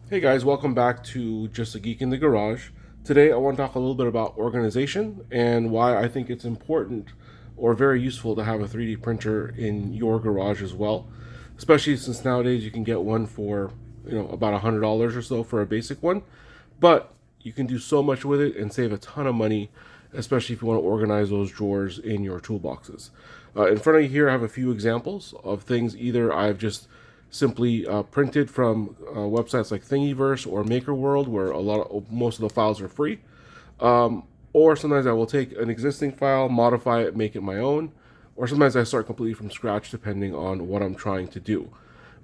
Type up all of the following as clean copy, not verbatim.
Hey guys, welcome back to Just a Geek in the Garage. Today I want to talk a little bit about organization and why I think it's important or very useful to have a 3D printer in your garage as well. Especially since nowadays you can get one for, about $100 or so for a basic one. But you can do so much with it and save a ton of money, especially if you want to organize those drawers in your toolboxes. In front of you here I have a few examples of things either I've just simply printed from websites like Thingiverse or MakerWorld, where most of the files are free. Or sometimes I will take an existing file, modify it, make it my own, or sometimes I start completely from scratch depending on what I'm trying to do.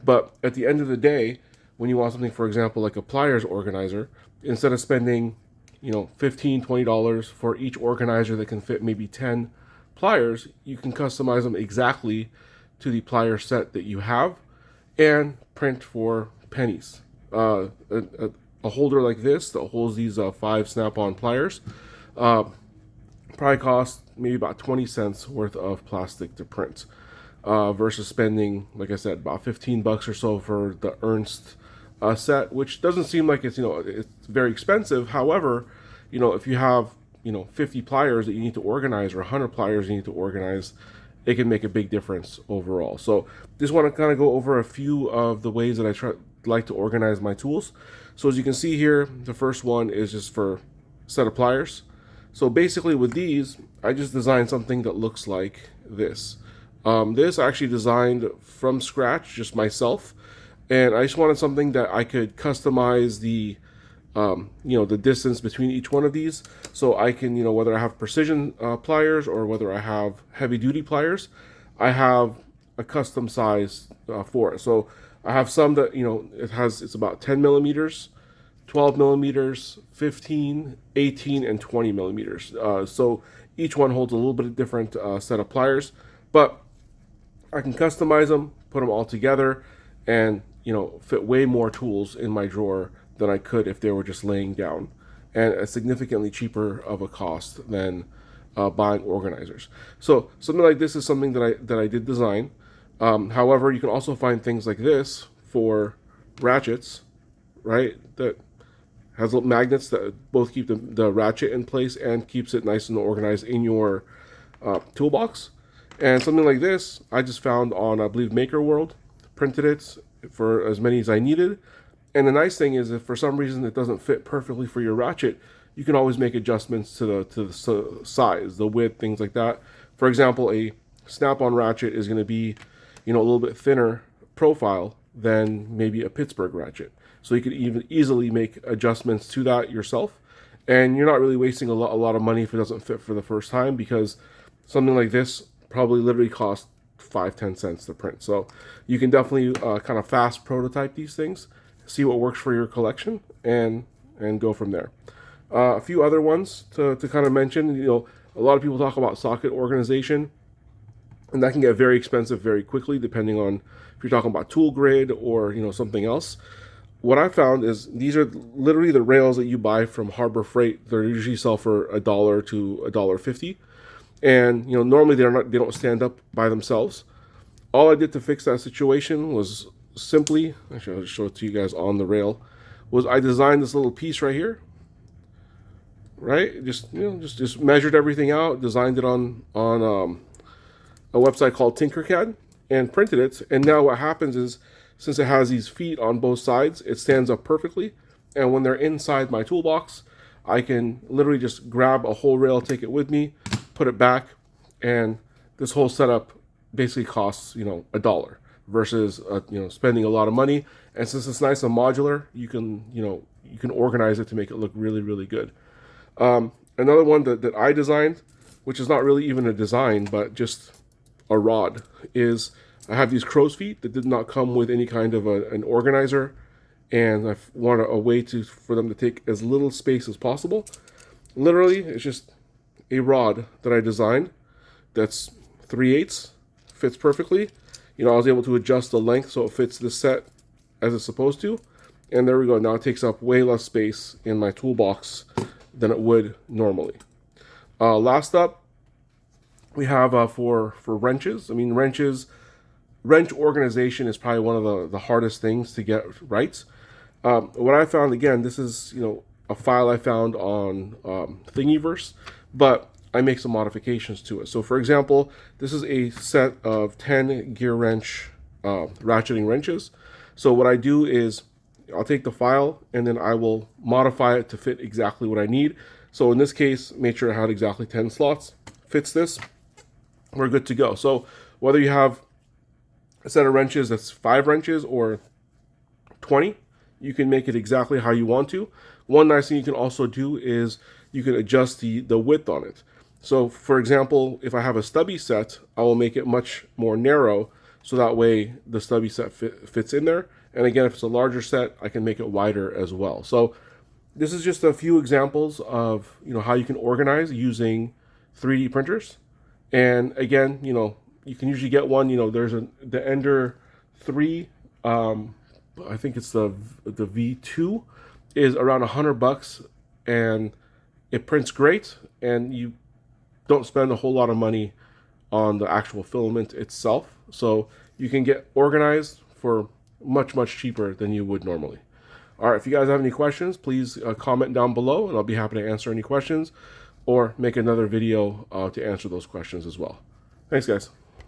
But at the end of the day, when you want something, for example, like a pliers organizer, instead of spending, $15, $20 for each organizer that can fit maybe 10 pliers, you can customize them exactly to the plier set that you have and print for pennies. A holder like this that holds these 5 snap-on pliers probably costs maybe about 20 cents worth of plastic to print, versus spending, like I said, about 15 bucks or so for the Ernst set, which doesn't seem like it's very expensive. However, if you have 50 pliers that you need to organize or 100 pliers you need to organize, it can make a big difference overall. So just want to kind of go over a few of the ways that like to organize my tools. So as you can see here, the first one is just for a set of pliers. So basically with these, I just designed something that looks like this. This I actually designed from scratch, just myself. And I just wanted something that I could customize the distance between each one of these, so I can, whether I have precision pliers or whether I have heavy duty pliers, I have a custom size for it. So I have some that, it's about 10 millimeters, 12 millimeters, 15, 18, and 20 millimeters. So each one holds a little bit of different set of pliers, but I can customize them, put them all together, and fit way more tools in my drawer than I could if they were just laying down, and a significantly cheaper of a cost than buying organizers. So something like this is something that I did design. However, you can also find things like this for ratchets, right? That has little magnets that both keep the ratchet in place and keeps it nice and organized in your toolbox. And something like this, I just found on, I believe, MakerWorld, printed it for as many as I needed. And the nice thing is, if for some reason it doesn't fit perfectly for your ratchet, you can always make adjustments to the size, the width, things like that. For example, a snap-on ratchet is going to be, a little bit thinner profile than maybe a Pittsburgh ratchet. So you could even easily make adjustments to that yourself, and you're not really wasting a lot of money if it doesn't fit for the first time, because something like this probably literally costs 5-10 cents to print. So you can definitely kind of fast prototype these things, see what works for your collection, and go from there. A few other ones to kind of mention. A lot of people talk about socket organization, and that can get very expensive very quickly, depending on if you're talking about tool grid or something else. What I found is these are literally the rails that you buy from Harbor Freight. They're usually sell for $1 to $1.50, and normally they don't stand up by themselves. All I did to fix that situation was simply, actually I'll show it to you guys on the rail, was I designed this little piece right here, right? Just measured everything out, designed it on a website called Tinkercad, and printed it. And now what happens is, since it has these feet on both sides, it stands up perfectly. And when they're inside my toolbox, I can literally just grab a whole rail, take it with me, put it back, and this whole setup basically costs $1 versus spending a lot of money. And since it's nice and modular, you can organize it to make it look really, really good. Another one that I designed, which is not really even a design but just a rod, is I have these crow's feet that did not come with any kind of an organizer, and I wanted a way for them to take as little space as possible. Literally, it's just a rod that I designed that's 3/8, fits perfectly. I was able to adjust the length so it fits the set as it's supposed to. And there we go. Now it takes up way less space in my toolbox than it would normally. Last up, we have for wrenches. I mean, wrench organization is probably one of the hardest things to get right. What I found, again, this is, a file I found on Thingiverse, but I make some modifications to it. So for example, this is a set of 10 gear wrench ratcheting wrenches. So what I do is I'll take the file and then I will modify it to fit exactly what I need. So in this case, made sure I had exactly 10 slots. Fits this, we're good to go. So whether you have a set of wrenches that's 5 wrenches or 20, you can make it exactly how you want to. One nice thing you can also do is you can adjust the width on it. So for example, if I have a stubby set, I will make it much more narrow so that way the stubby set fits in there. And again, if it's a larger set, I can make it wider as well. So this is just a few examples of how you can organize using 3D printers. And again, you can usually get one. There's the Ender 3. I think it's the V2 is around $100, and it prints great, and you don't spend a whole lot of money on the actual filament itself. So you can get organized for much cheaper than you would normally. All right, if you guys have any questions, please comment down below, and I'll be happy to answer any questions or make another video to answer those questions as well. Thanks, guys.